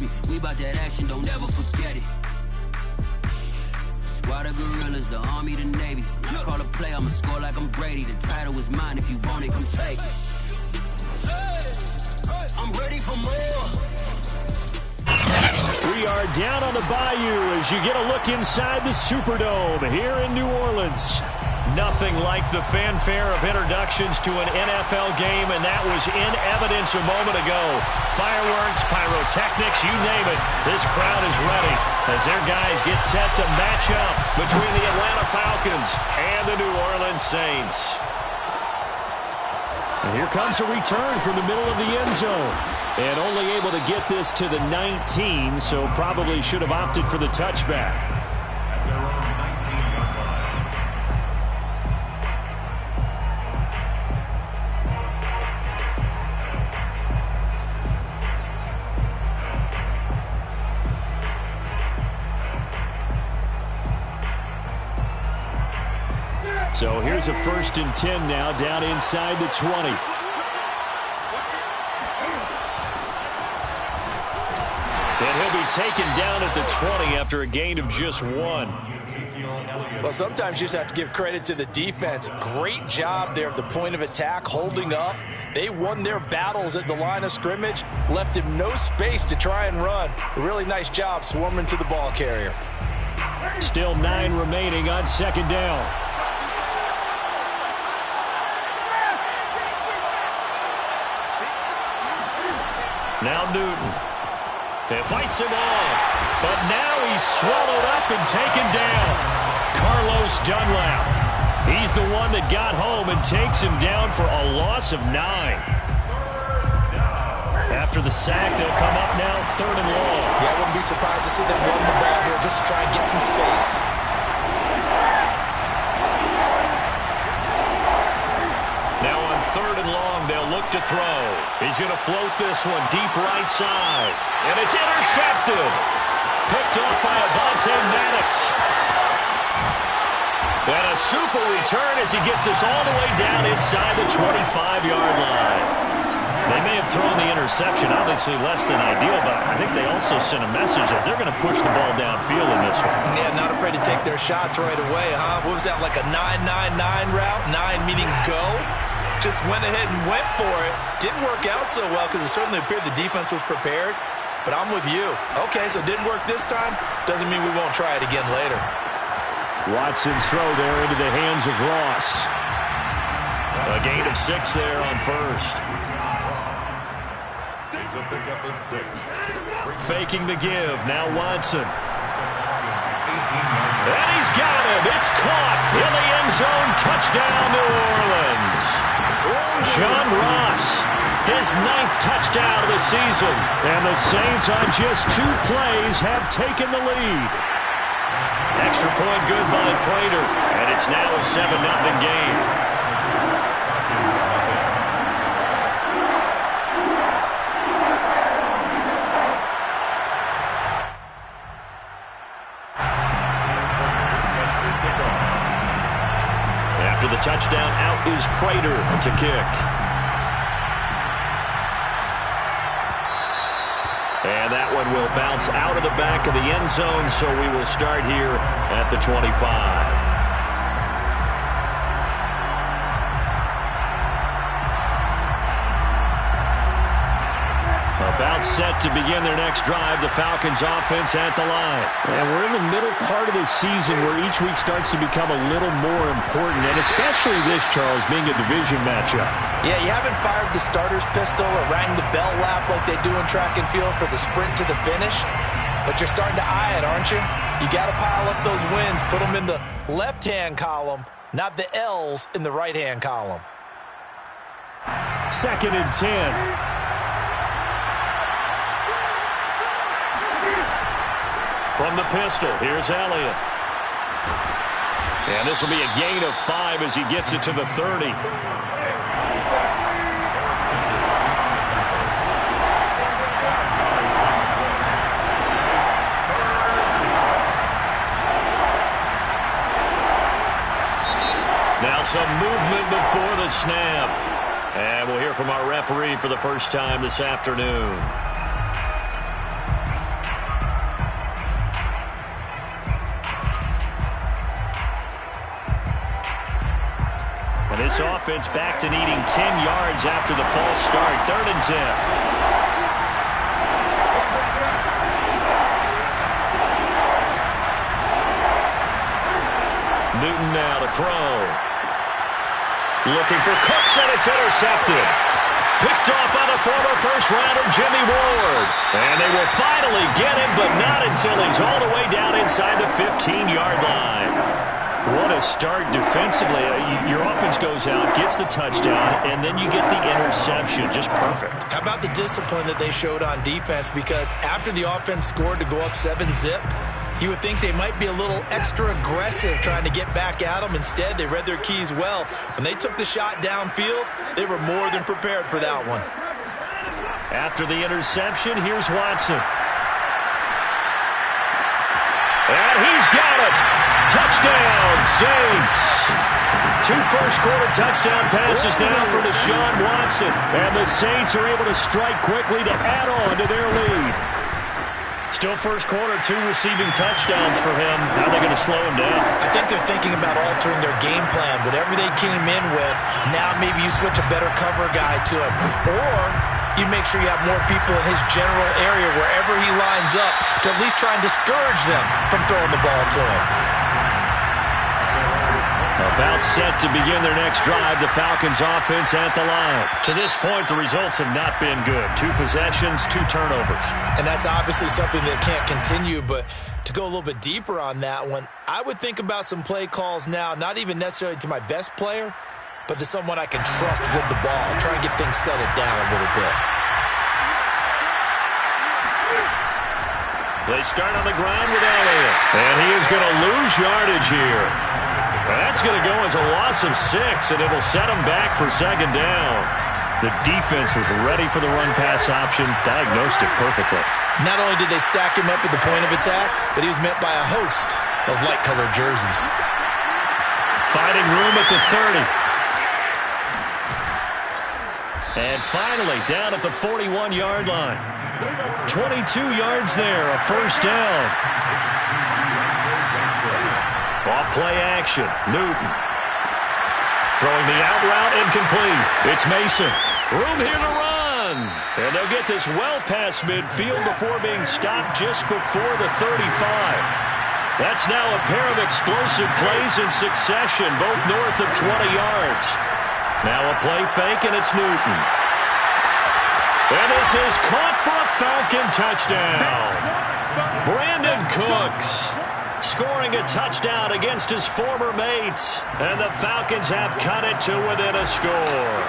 me. We bout that action, don't ever forget it. Squad of gorillas, the Army, the Navy. When I call a play, I'ma score like I'm Brady. The title is mine, if you want it, come take it. I'm ready for more. We are down on the Bayou as you get a look inside the Superdome here in New Orleans. Nothing like the fanfare of introductions to an NFL game, and that was in evidence a moment ago. Fireworks, pyrotechnics, you name it. This crowd is ready as their guys get set to match up between the Atlanta Falcons and the New Orleans Saints. And here comes a return from the middle of the end zone. And only able to get this to the 19, so probably should have opted for the touchback. So here's a 1st and 10 now, down inside the 20. And he'll be taken down at the 20 after a gain of just 1. Well, sometimes you just have to give credit to the defense. Great job there at the point of attack, holding up. They won their battles at the line of scrimmage, left him no space to try and run. A really nice job swarming to the ball carrier. Still 9 remaining on 2nd down. Now Newton. It fights him off, but now he's swallowed up and taken down. Carlos Dunlap. He's the one that got home and takes him down for a loss of 9. After the sack, they'll come up now 3rd and long. Yeah, I wouldn't be surprised to see them run the ball here just to try and get some space. Now on 3rd and long, they'll look to throw. He's going to float this one deep right side. And it's intercepted. Picked off by Avonte Maddox. And a super return as he gets us all the way down inside the 25-yard line. They may have thrown the interception, obviously less than ideal, but I think they also sent a message that they're going to push the ball downfield in this one. Yeah, not afraid to take their shots right away, huh? What was that, like a 9-9-9 route? 9 meaning go? Just went ahead and went for it. Didn't work out so well because it certainly appeared the defense was prepared. But I'm with you. Okay, so it didn't work this time. Doesn't mean we won't try it again later. Watson's throw there into the hands of Ross. A gain of 6 there on 1st. Faking the give. Now Watson. And he's got him. It's caught in the end zone. Touchdown, New Orleans. John Ross, his 9th touchdown of the season. And the Saints on just 2 plays have taken the lead. Extra point good by Prater. And it's now a 7-0 game. After the touchdown, out is Prater to kick. And that one will bounce out of the back of the end zone, so we will start here at the 25. About set to begin their next drive, the Falcons offense at the line. And we're in the middle part of the season where each week starts to become a little more important, and especially this, Charles, being a division matchup. Yeah, you haven't fired the starter's pistol or rang the bell lap like they do in track and field for the sprint to the finish, but you're starting to eye it, aren't you? You got to pile up those wins, put them in the left-hand column, not the L's in the right-hand column. 2nd and 10. From the pistol, here's Elliott. And this will be a gain of 5 as he gets it to the 30. Now some movement before the snap. And we'll hear from our referee for the first time this afternoon. Saints offense back to needing 10 yards after the false start. 3rd and 10. Newton now to throw. Looking for Cooks, and it's intercepted. Picked off by the former first-rounder Jimmy Ward. And they will finally get him, but not until he's all the way down inside the 15-yard line. What a start defensively. Your offense goes out, gets the touchdown, and then you get the interception. Just perfect. How about the discipline that they showed on defense? Because after the offense scored to go up 7-zip, you would think they might be a little extra aggressive trying to get back at them. Instead, they read their keys well. When they took the shot downfield, they were more than prepared for that one. After the interception, here's Watson. And he's got it. Touchdown, Saints. 2 first-quarter touchdown passes now for Deshaun Watson. And the Saints are able to strike quickly to add on to their lead. Still first quarter, 2 receiving touchdowns for him. How are they going to slow him down? I think they're thinking about altering their game plan. Whatever they came in with, now maybe you switch a better cover guy to him. Or you make sure you have more people in his general area wherever he lines up to at least try and discourage them from throwing the ball to him. About set to begin their next drive, the Falcons offense at the line. To this point, the results have not been good. 2 possessions, 2 turnovers. And that's obviously something that can't continue, but to go a little bit deeper on that one, I would think about some play calls now, not even necessarily to my best player, but to someone I can trust with the ball. Try and get things settled down a little bit. They start on the ground with Elliott, and he is going to lose yardage here. That's going to go as a loss of 6, and it'll set him back for 2nd down. The defense was ready for the run-pass option, diagnosed it perfectly. Not only did they stack him up at the point of attack, but he was met by a host of light-colored jerseys. Finding room at the 30. And finally, down at the 41-yard line. 22 yards there, a 1st down. Off play action, Newton. Throwing the out route, incomplete. It's Mason. Room here to run. And they'll get this well past midfield before being stopped just before the 35. That's now a pair of explosive plays in succession, both north of 20 yards. Now a play fake, and it's Newton. And this is caught for a Falcon touchdown. Brandon Cooks scoring a touchdown against his former mates. And the Falcons have cut it to within a score.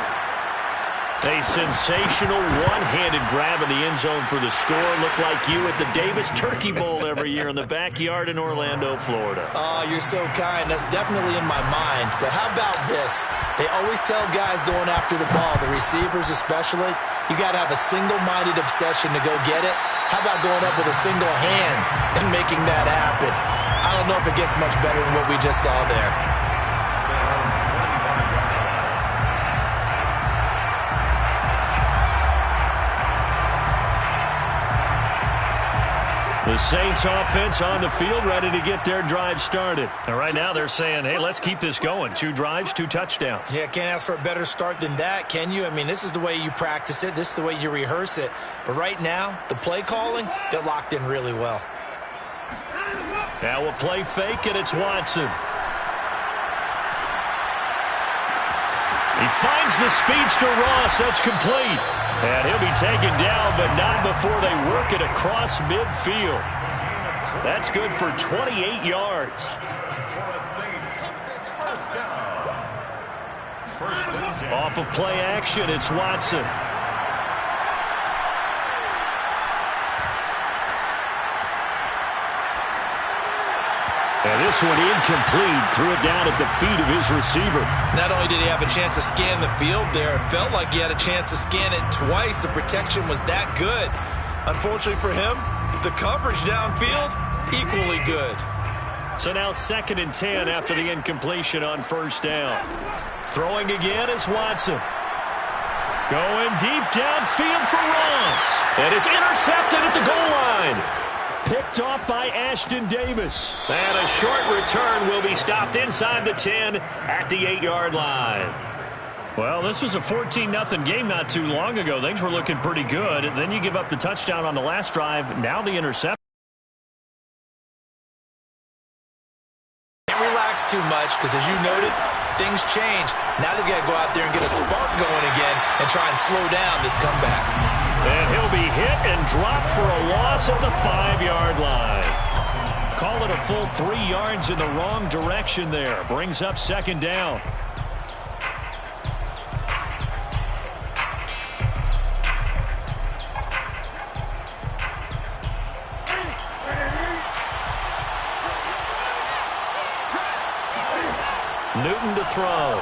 A sensational one-handed grab in the end zone for the score. Looked like you at the Davis Turkey Bowl every year in the backyard in Orlando, Florida. Oh, you're so kind. That's definitely in my mind. But how about this? They always tell guys going after the ball, the receivers especially, you got to have a single-minded obsession to go get it. How about going up with a single hand and making that happen? I don't know if it gets much better than what we just saw there. The Saints offense on the field, ready to get their drive started. And right now they're saying, hey, let's keep this going. 2 drives, 2 touchdowns. Yeah, can't ask for a better start than that, can you? I mean, this is the way you practice it. This is the way you rehearse it. But right now, the play calling, they're locked in really well. Now a play fake, and it's Watson. He finds the speedster Ross. That's complete. And he'll be taken down, but not before they work it across midfield. That's good for 28 yards. Off of play action, it's Watson. And this one incomplete. Threw it down at the feet of his receiver. Not only did he have a chance to scan the field there, it felt like he had a chance to scan it twice. The protection was that good. Unfortunately for him, the coverage downfield, equally good. So now 2nd and 10 after the incompletion on 1st down. Throwing again is Watson. Going deep downfield for Ross. And it's intercepted at the goal line. Picked off by Ashton Davis. And a short return will be stopped inside the 10 at the 8-yard line. Well, this was a 14-0 game not too long ago. Things were looking pretty good. And then you give up the touchdown on the last drive. Now the interception. Can't relax too much because, as you noted, things change. Now they've got to go out there and get a spark going again and try and slow down this comeback. And he'll be hit and dropped for a loss at the 5-yard line. Call it a full 3 yards in the wrong direction there. Brings up second down. Newton to throw.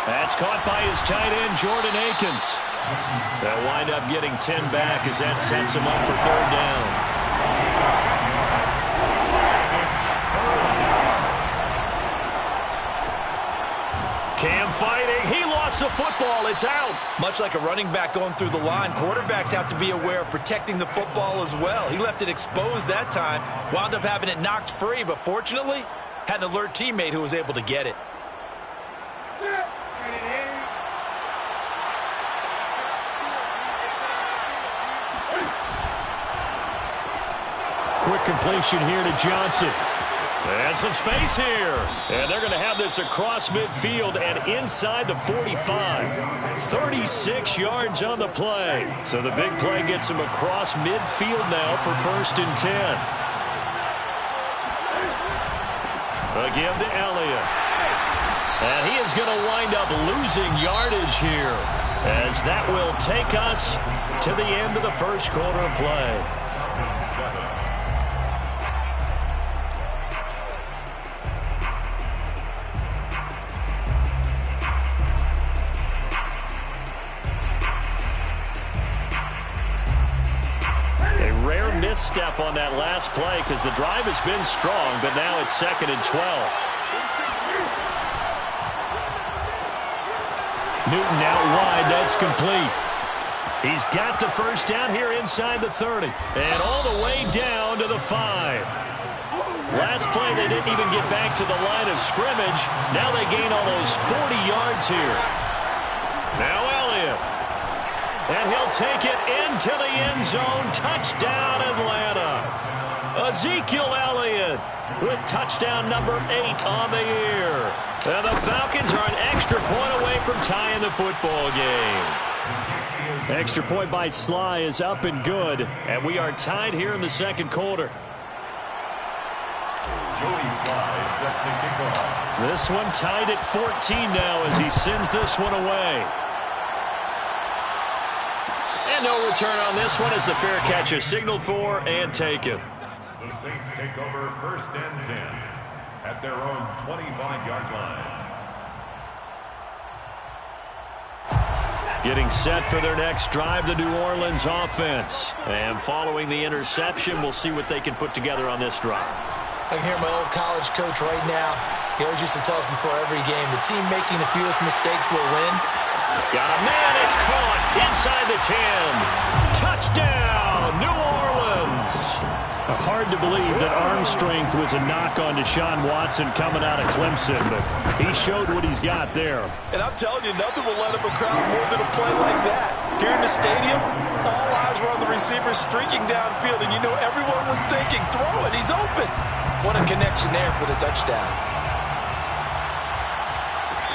That's caught by his tight end, Jordan Akins. They'll wind up getting 10 back as that sets him up for third down. Cam fighting. He lost the football. It's out. Much like a running back going through the line, quarterbacks have to be aware of protecting the football as well. He left it exposed that time, wound up having it knocked free, but fortunately, had an alert teammate who was able to get it. Quick completion here to Johnson. And some space here. And they're going to have this across midfield and inside the 45. 36 yards on the play. So the big play gets him across midfield now for 1st and 10. Again to Elliott. And he is going to wind up losing yardage here, as that will take us to the end of the first quarter of play. Misstep on that last play because the drive has been strong, but now it's 2nd and 12. Newton out wide. That's complete. He's got the first down here inside the 30 and all the way down to the 5. Last play they didn't even get back to the line of scrimmage. Now they gain almost 40 yards here. Now Elliott. And he'll take it into the end zone. Touchdown, Atlanta. Ezekiel Elliott with touchdown number 8 on the year. And the Falcons are an extra point away from tying the football game. Extra point by Sly is up and good. And we are tied here in the second quarter. Joey Sly set to kick off. This one tied at 14 now as he sends this one away. No return on this one as the fair catch is signaled for and taken. The Saints take over 1st and 10 at their own 25-yard line. Getting set for their next drive, the New Orleans offense. And following the interception, we'll see what they can put together on this drive. I can hear my old college coach right now. He always used to tell us before every game, the team making the fewest mistakes will win. Got a man, it's caught inside the 10. Touchdown, New Orleans. Hard to believe that arm strength was a knock on Deshaun Watson coming out of Clemson, but he showed what he's got there. And I'm telling you, nothing will let up a crowd more than a play like that. Here in the stadium, all eyes were on the receiver streaking downfield, and you know everyone was thinking, throw it, he's open. What a connection there for the touchdown.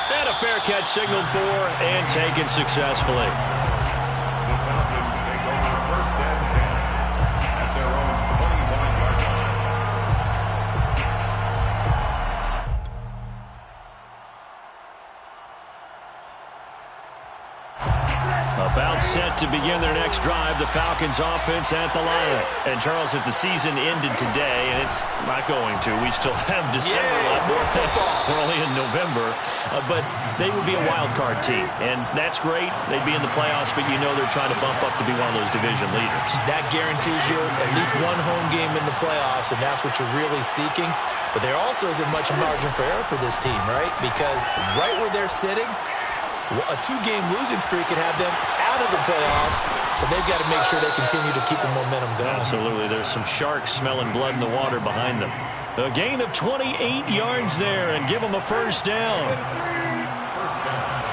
And a fair catch signaled for and taken successfully. The Falcons take over 1st and 10 at their own 25-yard line. About set to begin their next drive, the Falcons offense at the line. And Charles, if the season ended today, and it's not going to, we still have December left. More football. We're only in November, but they would be a wild card team, and that's great. They'd be in the playoffs, but you know they're trying to bump up to be one of those division leaders. That Guarantees you at least one home game in the playoffs, and that's what you're really seeking. But there also isn't much margin for error for this team, right? Because right where they're sitting, a 2-game losing streak could have them out of the playoffs, so they've got to make sure they continue to keep the momentum going. Absolutely. There's some sharks smelling blood in the water behind them. A gain of 28 yards there and give them a first down. First down.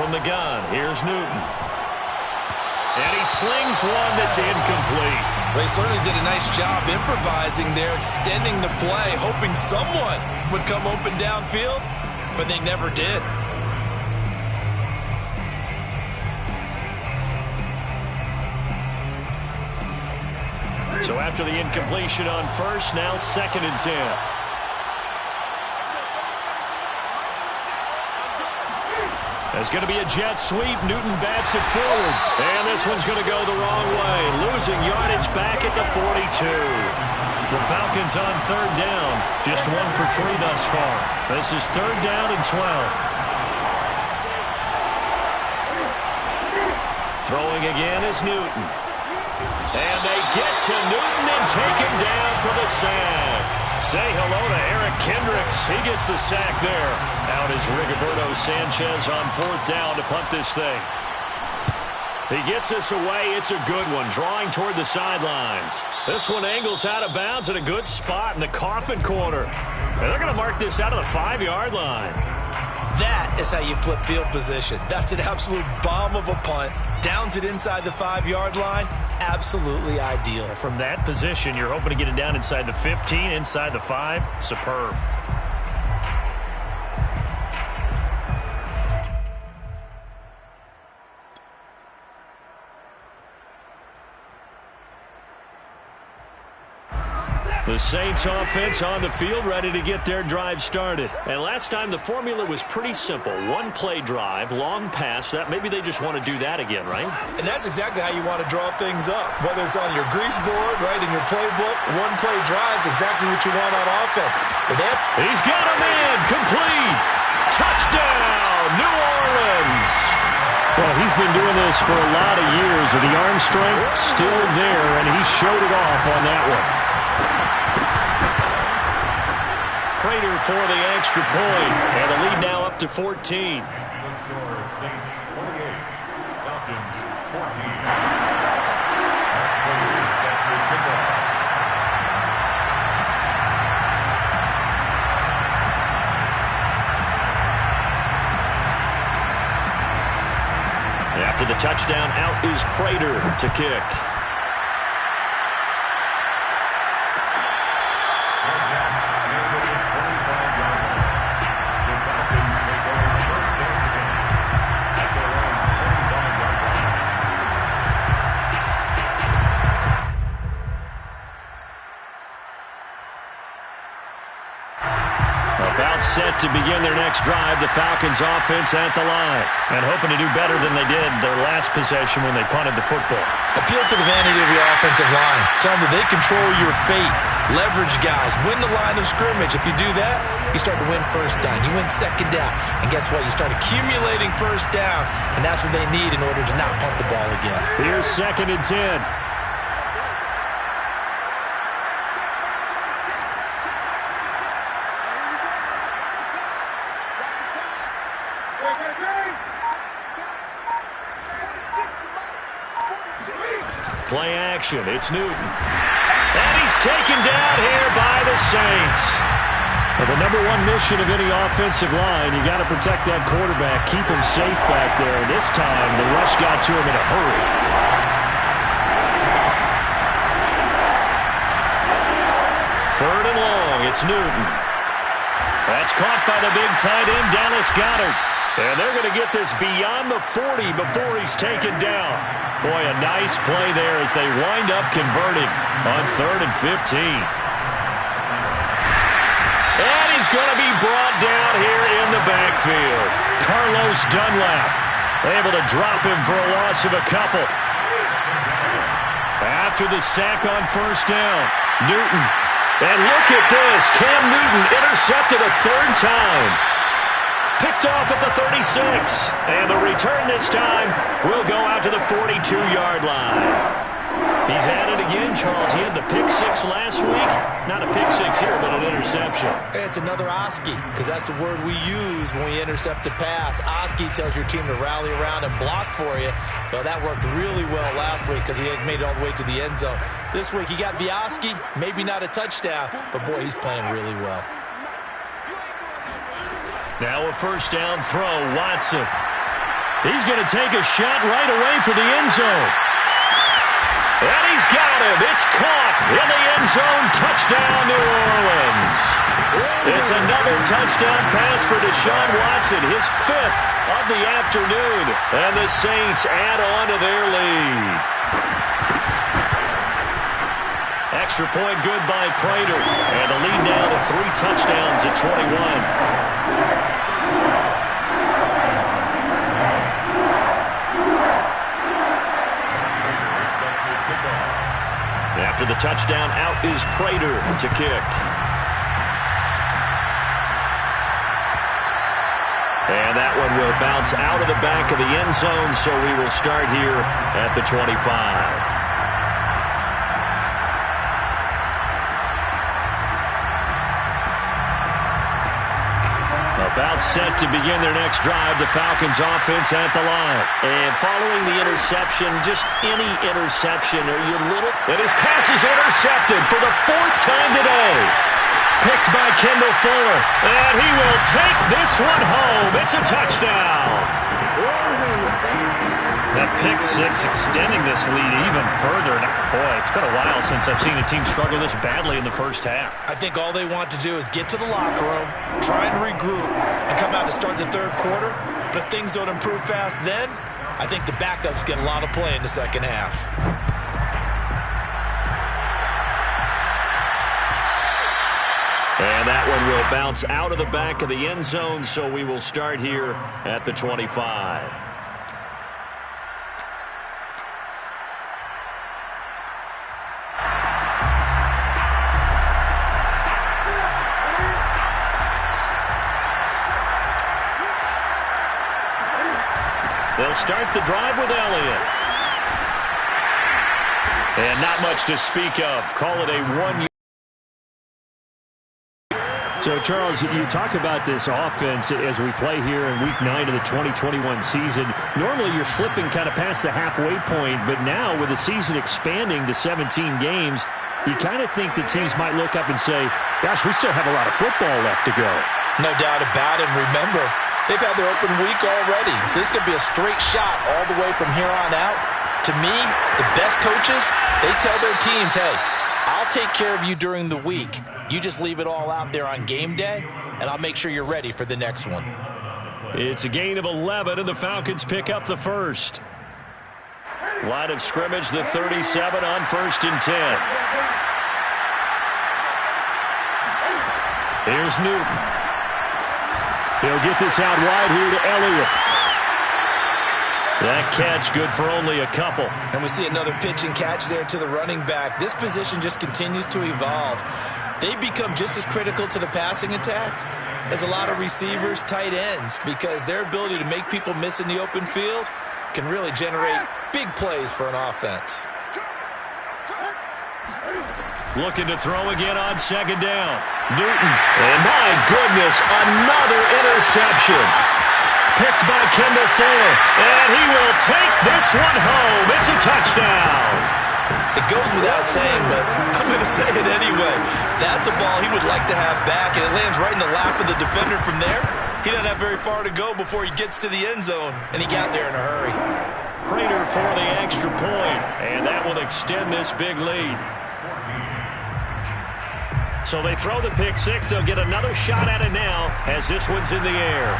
from the gun. Here's Newton. And he slings one that's incomplete. They certainly did a nice job improvising there, extending the play, hoping someone would come open downfield, but they never did. So after the incompletion on first, now 2nd and 10. There's going to be a jet sweep. Newton bats it forward. And this one's going to go the wrong way. Losing yardage back at the 42. The Falcons on 3rd down. Just 1 for 3 thus far. This is 3rd down and 12. Throwing again is Newton. And they get to Newton and take him down for the sack. Say hello to Eric Kendricks. He gets the sack there. Out is Rigoberto Sanchez on 4th down to punt this thing. He gets us away. It's a good one, drawing toward the sidelines. This one angles out of bounds at a good spot in the coffin corner. And they're going to mark this out of the 5-yard line. That is how you flip field position. That's an absolute bomb of a punt. Downs it inside the 5-yard line. Absolutely ideal. From that position, you're hoping to get it down inside the 15, inside the 5. Superb. The Saints offense on the field, ready to get their drive started. And last time the formula was pretty simple. 1-play drive, long pass. That maybe they just want to do that again, right? And that's exactly how you want to draw things up. Whether it's on your grease board, right, in your playbook, 1-play drive is exactly what you want on offense. But he's got him in, complete. Touchdown, New Orleans. Well, he's been doing this for a lot of years. With the arm strength still there, and he showed it off on that one. Prater for the extra point, and the lead now up to 14. The score is Saints 28, Falcons 14. Prater set to kick off. After the touchdown, out is Prater to kick. Set to begin their next drive, the Falcons offense at the line. And hoping to do better than they did their last possession when they punted the football. Appeal to the vanity of your offensive line. Tell them that they control your fate. Leverage guys. Win the line of scrimmage. If you do that, you start to win 1st down. You win 2nd down. And guess what? You start accumulating 1st downs. And that's what they need in order to not punt the ball again. Here's 2nd and 10. Play action. It's Newton. And he's taken down here by the Saints. Well, the number 1 mission of any offensive line, you got to protect that quarterback, keep him safe back there. This time, the rush got to him in a hurry. 3rd and long. It's Newton. That's caught by the big tight end, Dallas Goedert. And they're going to get this beyond the 40 before he's taken down. Boy, a nice play there as they wind up converting on 3rd and 15. And he's going to be brought down here in the backfield. Carlos Dunlap able to drop him for a loss of a couple. After the sack on 1st down, Newton. And look at this. Cam Newton intercepted a 3rd time. Picked off at the 36. And the return this time will go out to the 42-yard line. He's at it again, Charles. He had the pick 6 last week. Not a pick 6 here, but an interception. It's another Oski, because that's the word we use when we intercept a pass. Oski tells your team to rally around and block for you. Well, that worked really well last week because he had made it all the way to the end zone. This week he got the Oski, maybe not a touchdown, but boy, he's playing really well. Now a 1st down throw, Watson. He's going to take a shot right away for the end zone. And he's got him. It's caught in the end zone. Touchdown, New Orleans. It's another touchdown pass for Deshaun Watson, his 5th of the afternoon. And the Saints add on to their lead. Extra point good by Prater. And the lead now to 3 touchdowns at 21. After the touchdown, out is Prater to kick. And that one will bounce out of the back of the end zone, so we will start here at the 25. About set to begin their next drive, the Falcons offense at the line. And following the interception, just any interception, are you a little... And his pass is intercepted for the 4th time today. Picked by Kendall Fuller. And he will take this one home. It's a touchdown. That pick 6 extending this lead even further. Boy, it's been a while since I've seen a team struggle this badly in the first half. I think all they want to do is get to the locker room, try and regroup, and come out to start the 3rd quarter. But if things don't improve fast then, I think the backups get a lot of play in the second half. And that one will bounce out of the back of the end zone, so we will start here at the 25. They'll start the drive with Elliott. And not much to speak of. Call it a 1. So, Charles, you talk about this offense as we play here in Week 9 of the 2021 season. Normally, you're slipping kind of past the halfway point, but now with the season expanding to 17 games, you kind of think the teams might look up and say, gosh, we still have a lot of football left to go. No doubt about it. And remember, they've had their open week already, so this could be a straight shot all the way from here on out. To me, the best coaches, they tell their teams, hey, I'll take care of you during the week. You just leave it all out there on game day, and I'll make sure you're ready for the next one. It's a gain of 11, and the Falcons pick up the first. Line of scrimmage, the 37 on 1st and 10. Here's Newton. He'll get this out wide here to Elliott. That catch good for only a couple. And we see another pitch and catch there to the running back. This position just continues to evolve. They become just as critical to the passing attack as a lot of receivers, tight ends, because their ability to make people miss in the open field can really generate big plays for an offense. Looking to throw again on 2nd down. Newton. And my goodness, another interception. Picked by Kendall Fuller. And he will take this one home. It's a touchdown. It goes without saying, but I'm going to say it anyway. That's a ball he would like to have back, and it lands right in the lap of the defender from there. He doesn't have very far to go before he gets to the end zone, and he got there in a hurry. Prater for the extra point, and that will extend this big lead. So they throw the pick 6. They'll get another shot at it now as this one's in the air.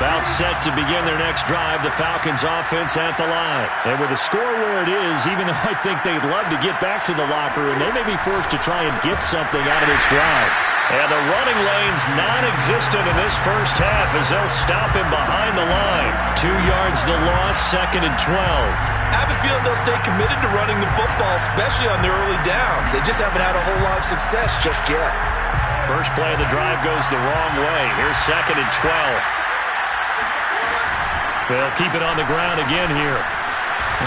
About set to begin their next drive, the Falcons offense at the line. And with the score where it is, even though I think they'd love to get back to the locker room, they may be forced to try and get something out of this drive. And the running lane's non-existent in this first half as they'll stop him behind the line. 2 yards the loss, 2nd and 12. I have a feeling they'll stay committed to running the football, especially on the early downs. They just haven't had a whole lot of success just yet. First play of the drive goes the wrong way. Here's 2nd and 12. They'll keep it on the ground again here.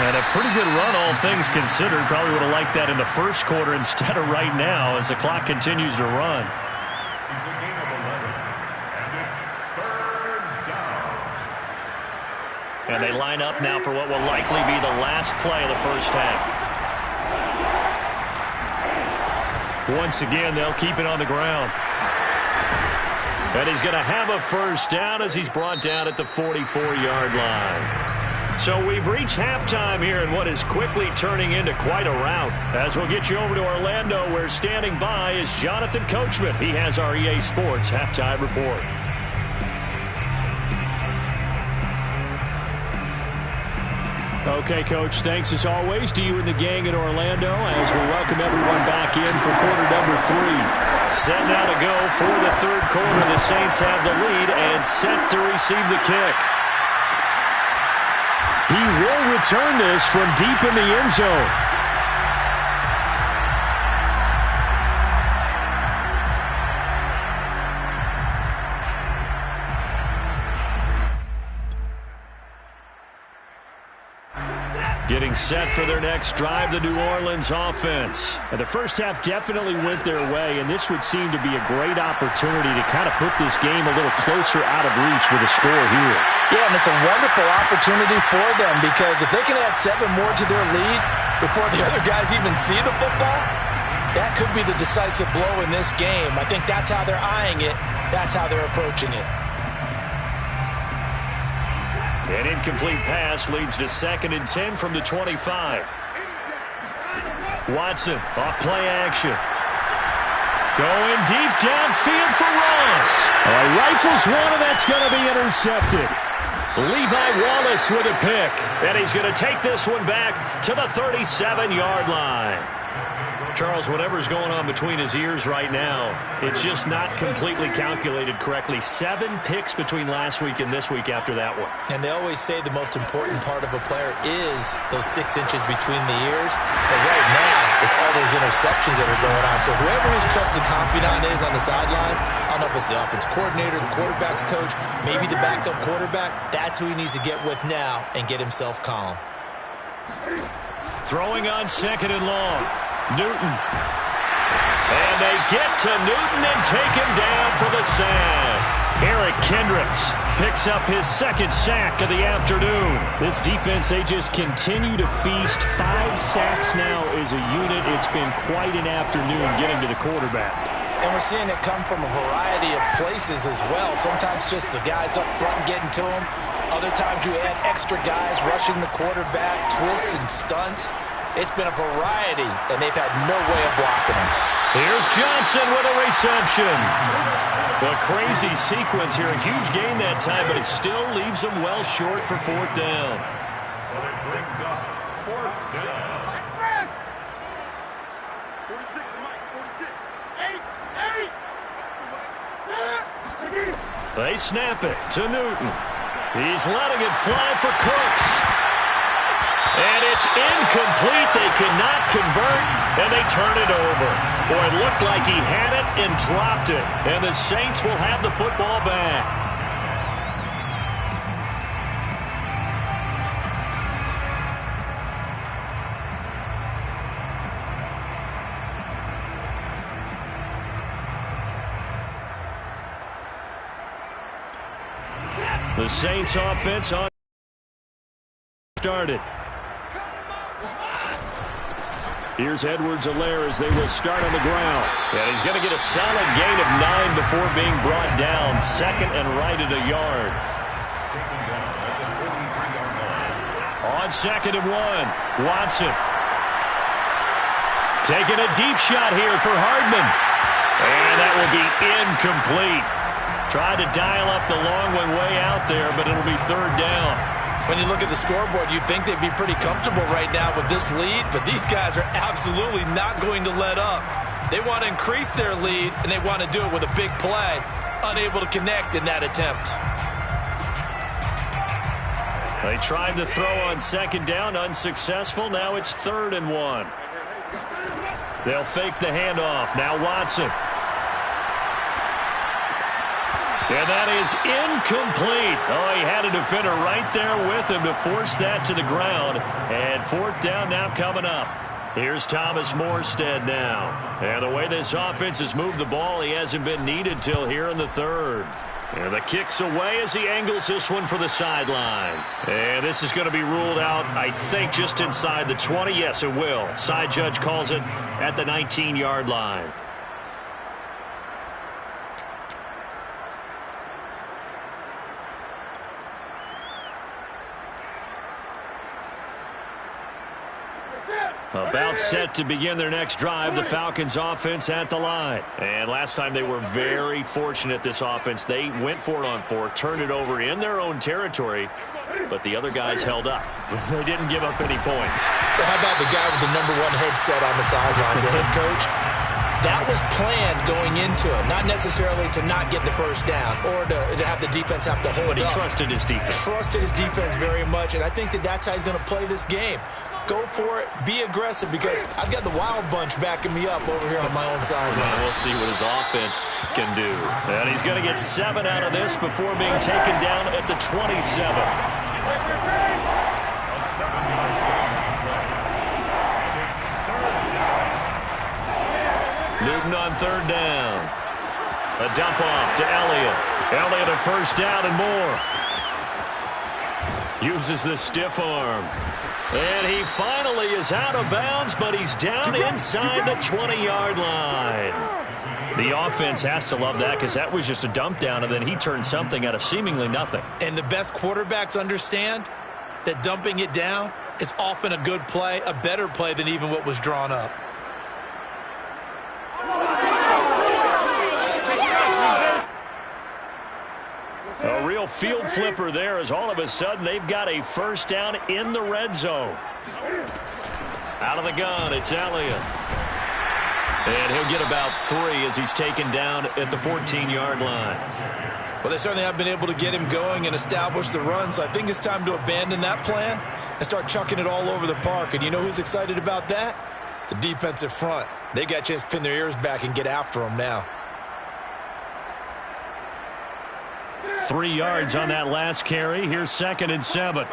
And a pretty good run, all things considered. Probably would have liked that in the first quarter instead of right now as the clock continues to run. It's a gain of 11, and it's 3rd down. And they line up now for what will likely be the last play of the first half. Once again, they'll keep it on the ground. And he's going to have a first down as he's brought down at the 44-yard line. So we've reached halftime here in what is quickly turning into quite a rout. As we'll get you over to Orlando, where standing by is Jonathan Coachman. He has our EA Sports halftime report. Okay, Coach, thanks as always to you and the gang in Orlando as we welcome everyone back in for quarter number 3. Set now to go for the third quarter. The Saints have the lead and set to receive the kick. He will return this from deep in the end zone. Getting set for their next drive, the New Orleans offense. And the first half definitely went their way, and this would seem to be a great opportunity to kind of put this game a little closer out of reach with a score here. Yeah, and it's a wonderful opportunity for them because if they can add 7 more to their lead before the other guys even see the football, that could be the decisive blow in this game. I think that's how they're eyeing it. That's how they're approaching it. An incomplete pass leads to 2nd and 10 from the 25. Watson off play action. Going deep downfield for Ross. Rifles one, and that's going to be intercepted. Levi Wallace with a pick. And he's going to take this one back to the 37-yard line. Charles, whatever's going on between his ears right now, it's just not completely calculated correctly. 7 picks between last week and this week after that one. And they always say the most important part of a player is those 6 inches between the ears. But right now, it's all those interceptions that are going on. So whoever his trusted confidant is on the sidelines, I don't know if it's the offense coordinator, the quarterback's coach, maybe the backup quarterback, that's who he needs to get with now and get himself calm. Throwing on 2nd and long. Newton. And they get to Newton and take him down for the sack. Eric Kendricks picks up his 2nd sack of the afternoon. This defense, they just continue to feast. 5 sacks now as a unit. It's been quite an afternoon getting to the quarterback. And we're seeing it come from a variety of places as well. Sometimes just the guys up front getting to him. Other times you add extra guys rushing the quarterback, twists and stunts. It's been a variety, and they've had no way of blocking him. Here's Johnson with a reception. A crazy sequence here. A huge gain that time, but it still leaves them well short for 4th down. Well, it brings up 4th down. 46, Mike, 46. 8. They snap it to Newton. He's letting it fly for Cooks. And it's incomplete. They could not convert, and they turn it over. Boy, it looked like he had it and dropped it. And the Saints will have the football back. The Saints offense on started. Here's Edwards-Helaire as they will start on the ground. And he's going to get a solid gain of 9 before being brought down. 2nd and right at a yard. On 2nd and 1, Watson. Taking a deep shot here for Hardman. And that will be incomplete. Tried to dial up the long one way out there, but it'll be 3rd down. When you look at the scoreboard, you'd think they'd be pretty comfortable right now with this lead, but these guys are absolutely not going to let up. They want to increase their lead, and they want to do it with a big play. Unable to connect in that attempt. They tried to throw on 2nd down, unsuccessful. Now it's 3rd and 1. They'll fake the handoff. Now Watson. And that is incomplete. Oh, he had a defender right there with him to force that to the ground. And 4th down now coming up. Here's Thomas Morstead now. And the way this offense has moved the ball, he hasn't been needed till here in the 3rd. And the kick's away as he angles this one for the sideline. And this is going to be ruled out, I think, just inside the 20. Yes, it will. Side judge calls it at the 19-yard line. About set to begin their next drive, the Falcons offense at the line. And last time they were very fortunate, this offense. They went for it on 4, turned it over in their own territory, but the other guys held up. They didn't give up any points. So how about the guy with the #1 headset on the sidelines, the head coach? That was planned going into it, not necessarily to not get the first down or to have the defense have to hold up. But he trusted his defense. Trusted his defense very much, and I think that's how he's going to play this game. Go for it, be aggressive, because I've got the wild bunch backing me up over here on my own side. Well, we'll see what his offense can do. And he's going to get 7 out of this before being taken down at the 27. Newton on 3rd down. A dump off to Elliott. Elliott a first down and more. Uses the stiff arm. And he finally is out of bounds, but he's down inside the 20-yard line. The offense has to love that, because that was just a dump down, and then he turned something out of seemingly nothing. And the best quarterbacks understand that dumping it down is often a good play, a better play than even what was drawn up. A real field flipper there, as all of a sudden they've got a first down in the red zone. Out of the gun, it's Elliott. And he'll get about 3 as he's taken down at the 14-yard line. Well, they certainly have been able to get him going and establish the run, so I think it's time to abandon that plan and start chucking it all over the park. And you know who's excited about that? The defensive front. They got a chance to pin their ears back and get after him now. 3 yards on that last carry. Here's 2nd and 7.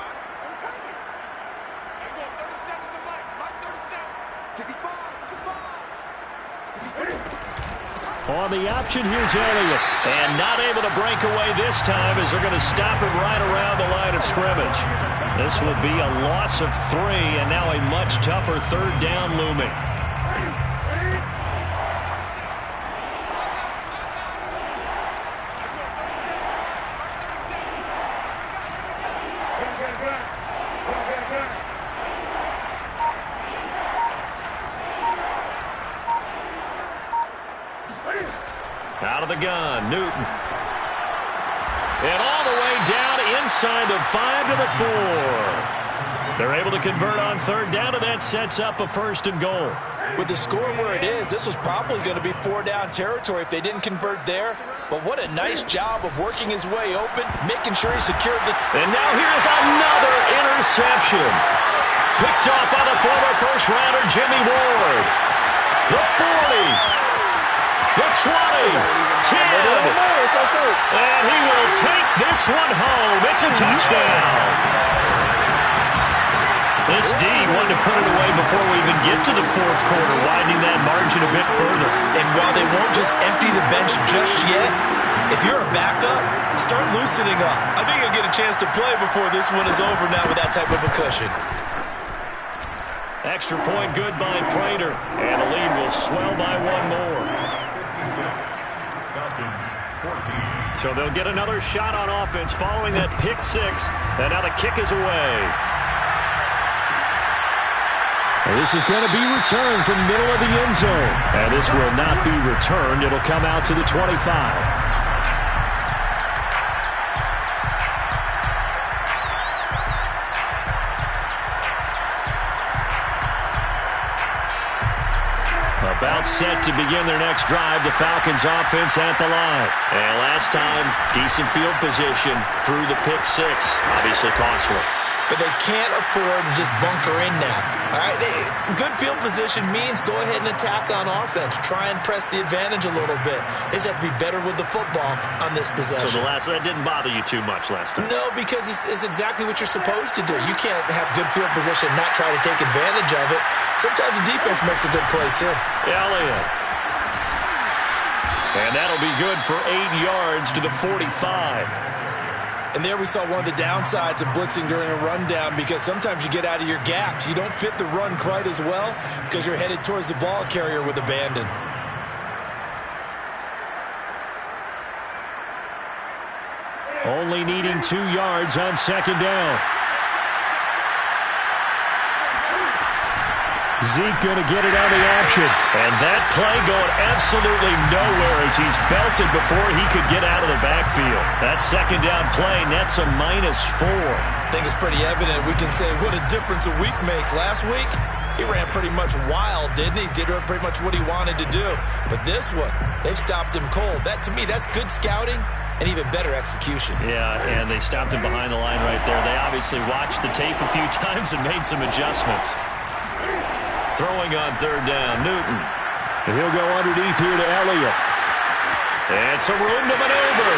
On the option, here's Elliott. And not able to break away this time, as they're going to stop him right around the line of scrimmage. This will be a loss of 3, and now a much tougher 3rd down looming. Out of the gun, Newton. And all the way down inside the 5 to the 4. They're able to convert on 3rd down, and that sets up a 1st and goal. With the score where it is, this was probably going to be 4-down territory if they didn't convert there. But what a nice job of working his way open, making sure he secured the... And now here's another interception. Picked off by the former first-rounder Jimmy Ward. The 40. The 20, 10, and he will take this one home. It's a touchdown. This D wanted to put it away before we even get to the 4th quarter, widening that margin a bit further. And while they won't just empty the bench just yet, if you're a backup, start loosening up. I think you'll get a chance to play before this one is over now with that type of a cushion. Extra point good by Prater, and the lead will swell by 1 more. So they'll get another shot on offense following that pick 6, and now the kick is away. And this is going to be returned from middle of the end zone. And this will not be returned. It'll come out to the 25. About set to begin their next drive, the Falcons offense at the line. And last time, decent field position through the pick 6. Obviously costly. But they can't afford to just bunker in now. All right, good field position means go ahead and attack on offense. Try and press the advantage a little bit. They just have to be better with the football on this possession. So that didn't bother you too much last time? No, because it's exactly what you're supposed to do. You can't have good field position and not try to take advantage of it. Sometimes the defense makes a good play, too. Elliott. And that'll be good for 8 yards to the 45. And there we saw one of the downsides of blitzing during a rundown, because sometimes you get out of your gaps. You don't fit the run quite as well because you're headed towards the ball carrier with abandon. Only needing 2 yards on second down. Zeke going to get it on the option. And that play going absolutely nowhere as he's belted before he could get out of the backfield. That second down play nets a -4. I think it's pretty evident. We can say what a difference a week makes. Last week, he ran pretty much wild, didn't he? Did pretty much what he wanted to do. But this one, they've stopped him cold. That, to me, that's good scouting and even better execution. Yeah, and they stopped him behind the line right there. They obviously watched the tape a few times and made some adjustments. Throwing on third down, Newton. And he'll go underneath here to Elliott. And some room to maneuver.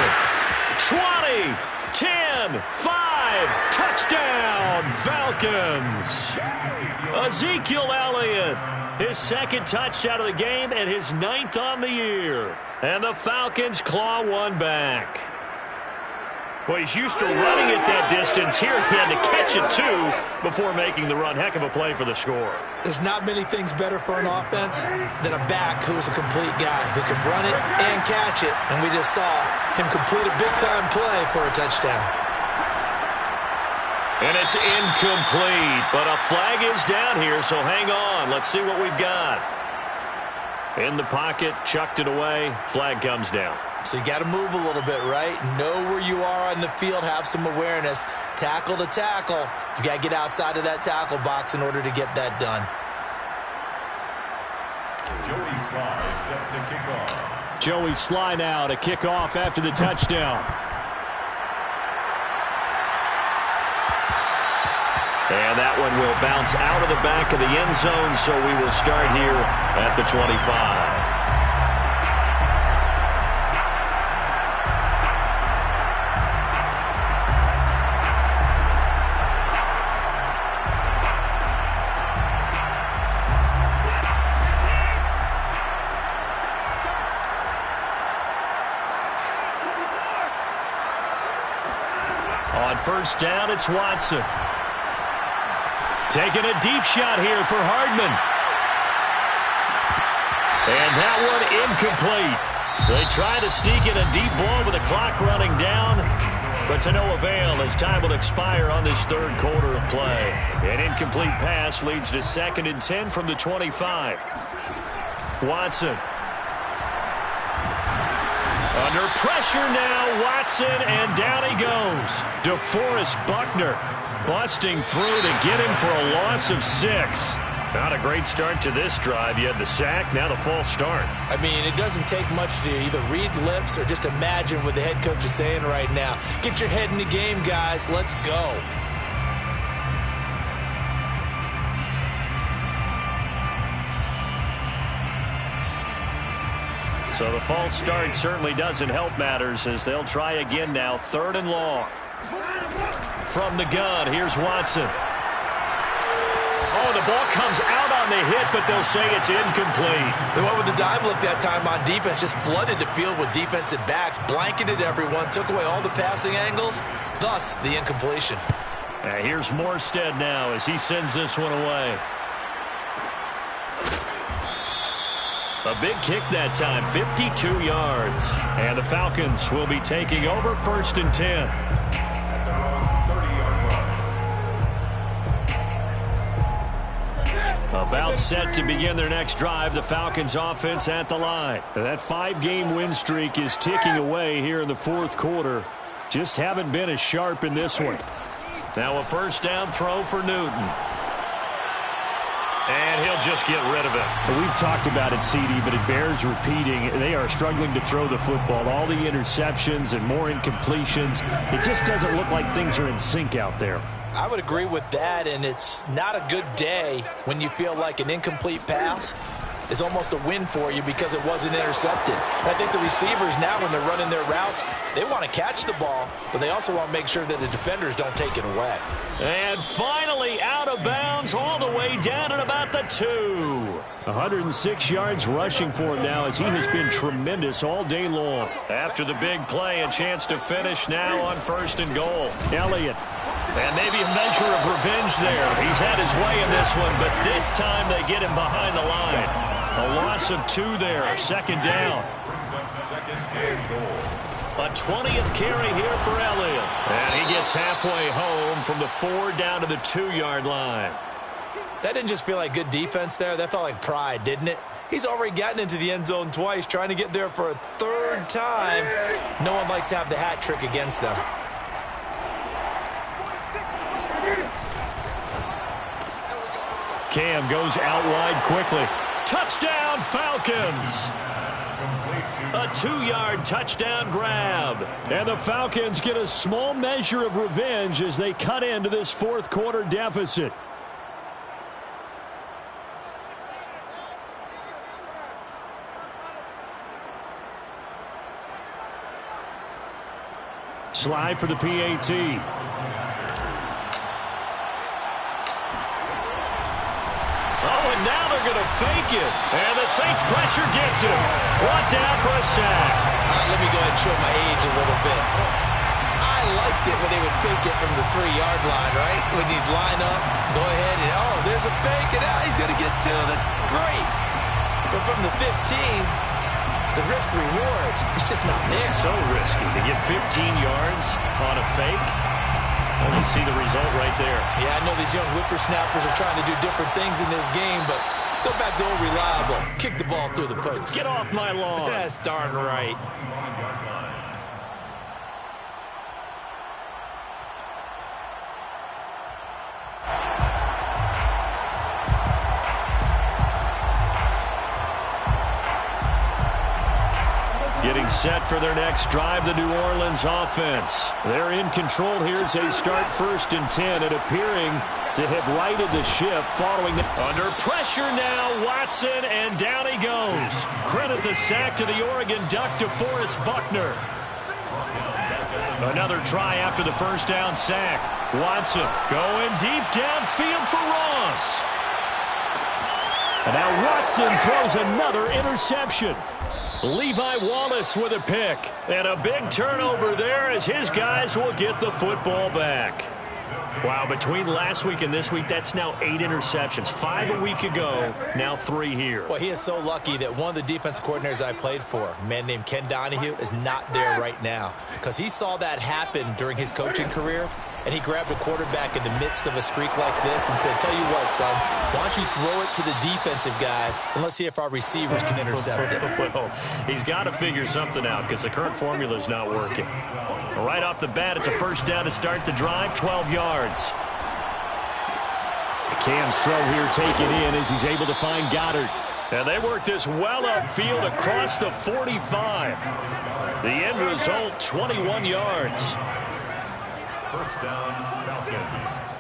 20, 10, 5, touchdown, Falcons. Ezekiel Elliott, his second touchdown of the game and his 9th on the year. And the Falcons claw one back. Well, he's used to running at that distance. Here he had to catch it, too, before making the run. Heck of a play for the score. There's not many things better for an offense than a back who's a complete guy who can run it and catch it. And we just saw him complete a big-time play for a touchdown. And it's incomplete, but a flag is down here, so hang on. Let's see what we've got. In the pocket, chucked it away. Flag comes down. So you got to move a little bit, right? Know where you are on the field, have some awareness. Tackle to tackle. You got to get outside of that tackle box in order to get that done. Joey Sly is set to kick off. Joey Sly now to kick off after the touchdown. And that one will bounce out of the back of the end zone, so we will start here at the 25. On first down, it's Watson. Taking a deep shot here for Hardman. And that one incomplete. They try to sneak in a deep ball with the clock running down, but to no avail as time will expire on this third quarter of play. An incomplete pass leads to 2nd and 10 from the 25. Watson. Under pressure now, Watson, and down he goes. DeForest Buckner busting through to get him for a loss of 6. Not a great start to this drive. You had the sack, now the false start. I mean, it doesn't take much to either read lips or just imagine what the head coach is saying right now. Get your head in the game, guys. Let's go. So the false start certainly doesn't help matters as they'll try again now. 3rd and long. From the gun, here's Watson. Oh, the ball comes out on the hit, but they'll say it's incomplete. They went with the dive look that time on defense, just flooded the field with defensive backs, blanketed everyone, took away all the passing angles, thus the incompletion. Here's Morstead now as he sends this one away. A big kick that time, 52 yards. And the Falcons will be taking over 1st and 10. About set to begin their next drive, the Falcons offense at the line. That 5-game win streak is ticking away here in the 4th quarter. Just haven't been as sharp in this one. Now a first down throw for Newton. And he'll just get rid of it. We've talked about it, CD, but it bears repeating. They are struggling to throw the football. All the interceptions and more incompletions. It just doesn't look like things are in sync out there. I would agree with that, and it's not a good day when you feel like an incomplete pass is almost a win for you because it wasn't intercepted. And I think the receivers now, when they're running their routes, they want to catch the ball, but they also want to make sure that the defenders don't take it away. And finally out of bounds inbounds all the way down at about the 2. 106 yards rushing for him now as he has been tremendous all day long. After the big play, a chance to finish now on 1st and goal. Elliott. And maybe a measure of revenge there. He's had his way in this one, but this time they get him behind the line. A loss of 2 there, 2nd down. A 20th carry here for Elliott. And he gets halfway home from the 4 down to the 2-yard line. That didn't just feel like good defense there. That felt like pride, didn't it? He's already gotten into the end zone twice, trying to get there for a 3rd time. No one likes to have the hat trick against them. Cam goes out wide quickly. Touchdown, Falcons! A 2-yard touchdown grab. And the Falcons get a small measure of revenge as they cut into this 4th quarter deficit. Slide for the PAT. Oh, and now they're going to fake it. And the Saints pressure gets him. Brought down for a sack. Let me go ahead and show my age a little bit. I liked it when they would fake it from the 3-yard line, right? When you'd line up, go ahead and, oh, there's a fake, and now he's going to get 2. That's great. But from the 15, the risk-reward, it's just not there. So risky to get 15 yards on a fake. Only see the result right there. Yeah, I know these young whippersnappers are trying to do different things in this game, but let's go back to old reliable. Kick the ball through the post. Get off my lawn. That's darn right. Getting set for their next drive, the New Orleans offense. They're in control here as they start 1st and 10 and appearing to have righted the ship following the... Under pressure now, Watson, and down he goes. Credit the sack to the Oregon Duck, DeForest Buckner. Another try after the 1st down sack. Watson going deep downfield for Ross. And now Watson throws another interception. Levi Wallace with a pick. And a big turnover there as his guys will get the football back. Wow, between last week and this week, that's now 8 interceptions. 5 a week ago, now 3 here. Well, he is so lucky that one of the defensive coordinators I played for, a man named Ken Donahue, is not there right now. Because he saw that happen during his coaching career, and he grabbed a quarterback in the midst of a streak like this and said, tell you what, son, why don't you throw it to the defensive guys, and let's see if our receivers can intercept it. Well, he's got to figure something out because the current formula is not working. Right off the bat, it's a 1st down to start the drive, 12 yards. Cam's throw here taken in as he's able to find Goddard. And they work this well upfield across the 45. The end result, 21 yards. 1st down, Falcons.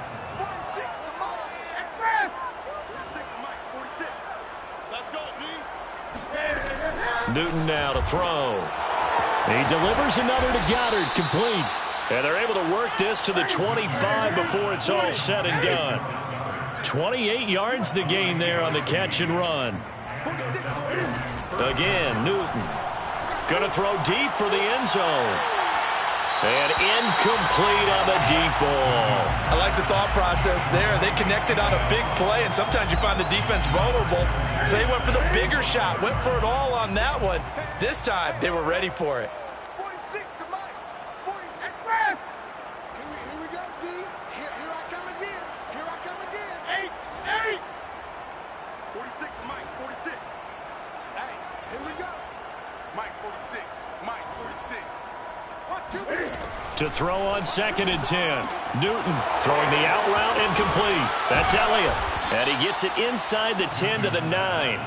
Newton now to throw. He delivers another to Goddard, complete. And they're able to work this to the 25 before it's all said and done. 28 yards the gain there on the catch and run. Again, Newton. Going to throw deep for the end zone. And incomplete on the deep ball. I like the thought process there. They connected on a big play, and sometimes you find the defense vulnerable. So they went for the bigger shot, went for it all on that one. This time, they were ready for it. 46 to Mike. 46. Here we go, D. Here I come again. Here I come again. 8. 46 to Mike. 46. Hey, here we go. Mike, 46. Mike, 46. To throw on 2nd and 10. Newton throwing the out route incomplete. That's Elliott. And he gets it inside the 10 to the 9.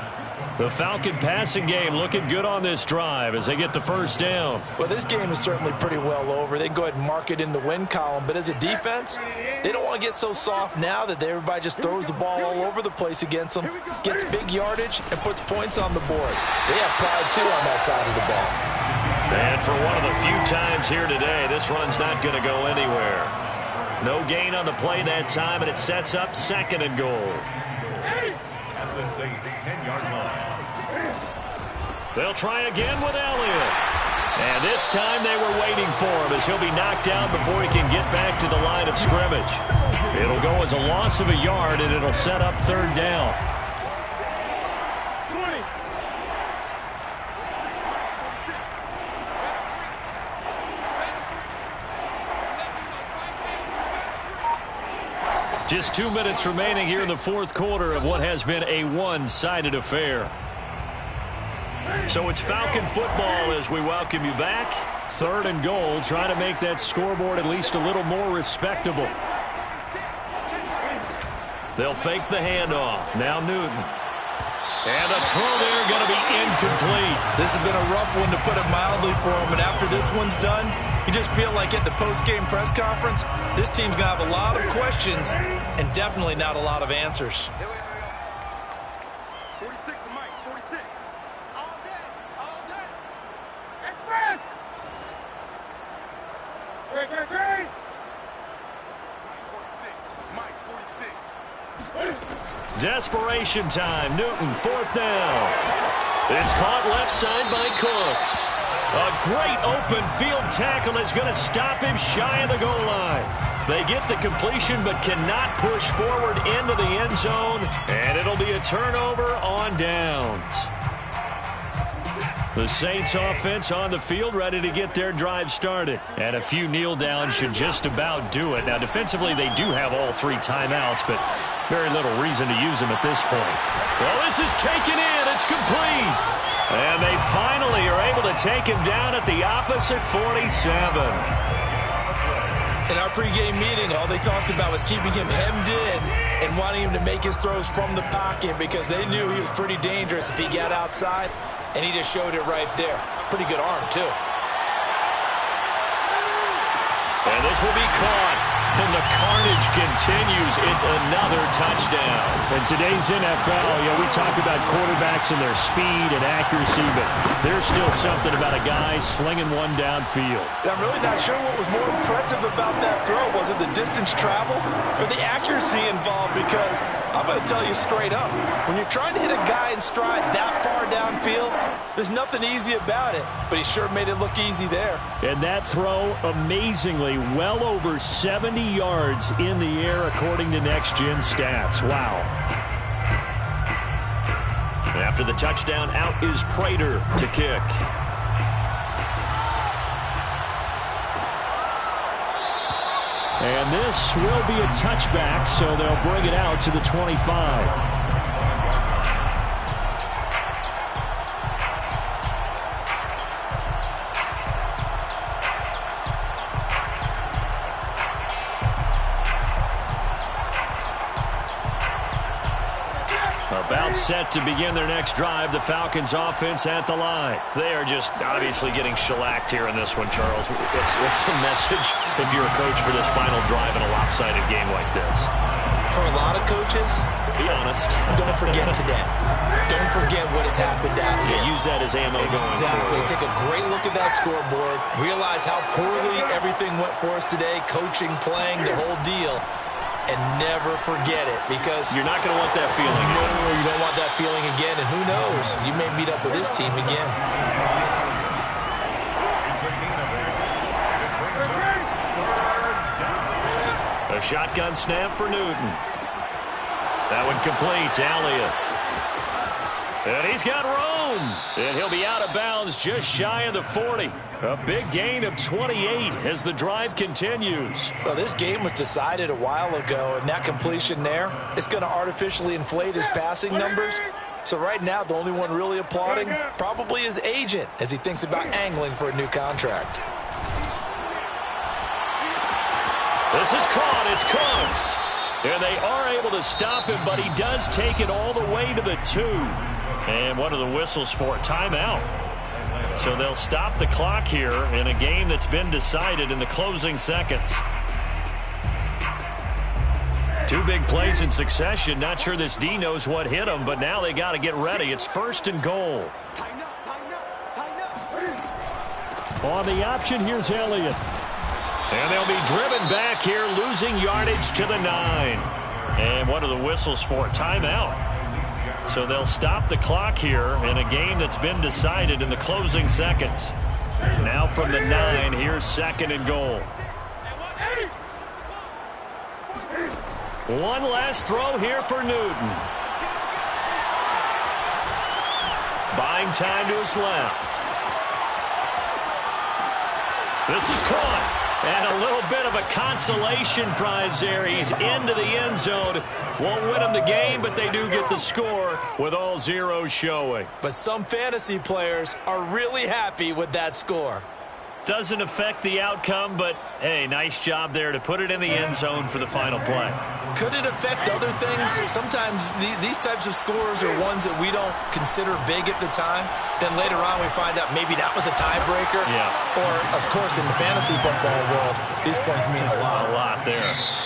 The Falcon passing game looking good on this drive as they get the 1st down. Well, this game is certainly pretty well over. They can go ahead and mark it in the win column. But as a defense, they don't want to get so soft now that everybody just throws the ball all over the place against them, gets big yardage, and puts points on the board. They have pride, too, on that side of the ball. And for one of the few times here today, this run's not going to go anywhere. No gain on the play that time, and it sets up 2nd and goal. At the Saints' 10-yard line. They'll try again with Elliott. And this time they were waiting for him as he'll be knocked out before he can get back to the line of scrimmage. It'll go as a loss of a yard, and it'll set up 3rd down. 20. Just 2 minutes remaining here in the 4th quarter of what has been a one-sided affair. So it's Falcon football as we welcome you back. 3rd and goal, trying to make that scoreboard at least a little more respectable. They'll fake the handoff. Now Newton. And a throw there going to be incomplete. This has been a rough one, to put it mildly, for him. And after this one's done, you just feel like at the post-game press conference, this team's going to have a lot of questions and definitely not a lot of answers. 46 to Mike, 46. All day, all day. Express! Great. 46, Mike, 46. Desperation time. Newton, 4th down. It's caught left side by Cooks. A great open field tackle is going to stop him shy of the goal line. They get the completion but cannot push forward into the end zone, and it'll be a turnover on downs. The Saints offense on the field, ready to get their drive started. And a few kneel downs should just about do it. Now, defensively, they do have all 3 timeouts, but very little reason to use them at this point. Well, this is taken in. It's complete. And they finally are able to take him down at the opposite 47. In our pregame meeting, all they talked about was keeping him hemmed in and wanting him to make his throws from the pocket because they knew he was pretty dangerous if he got outside, and he just showed it right there. Pretty good arm, too. And this will be caught. And the carnage continues. It's another touchdown. In today's NFL, we talk about quarterbacks and their speed and accuracy, but there's still something about a guy slinging one downfield. I'm really not sure what was more impressive about that throw. Was it the distance travel or the accuracy involved? Because I'm going to tell you straight up, when you're trying to hit a guy in stride that far downfield, there's nothing easy about it, but he sure made it look easy there. And that throw, amazingly, well over 70 yards in the air according to Next Gen Stats. Wow. After the touchdown, out is Prater to kick. And this will be a touchback, so they'll bring it out to the 25. About set to begin their next drive, the Falcons offense at the line. They are just obviously getting shellacked here in this one, Charles. What's the message if you're a coach for this final drive in a lopsided game like this? For a lot of coaches, be honest. Don't forget today. Don't forget what has happened out here. Yeah, use that as ammo going forward. Exactly. Take a great look at that scoreboard. Realize how poorly everything went for us today. Coaching, playing, the whole deal. And never forget it, because you're not going to want that feeling. No, you don't want that feeling again. And who knows? You may meet up with this team again. A shotgun snap for Newton. That one complete to Elliott. And he's got room. And he'll be out of bounds just shy of the 40. A big gain of 28 as the drive continues. Well, this game was decided a while ago, and that completion there is going to artificially inflate his passing numbers. So right now, the only one really applauding probably his agent as he thinks about angling for a new contract. This is caught. It's Cooks. And they are able to stop him, but he does take it all the way to the 2. And one of the whistles for a timeout. So they'll stop the clock here in a game that's been decided in the closing seconds. 2 big plays in succession. Not sure this D knows what hit him, but now they got to get ready. It's 1st and goal. Tighten up, tighten up, tighten up. On the option, here's Elliott. And they'll be driven back here, losing yardage to the 9. And what are the whistles for? Timeout. So they'll stop the clock here in a game that's been decided in the closing seconds. Now from the 9, here's 2nd and goal. One last throw here for Newton. Buying time to his left. This is caught. And a little bit of a consolation prize there. He's into the end zone. Won't win him the game, but they do get the score with all zeros showing. But some fantasy players are really happy with that score. Doesn't affect the outcome, but, hey, nice job there to put it in the end zone for the final play. Could it affect other things? Sometimes these types of scores are ones that we don't consider big at the time. Then later on we find out maybe that was a tiebreaker. Yeah. Or, of course, in the fantasy football world, these points mean a lot. A lot there.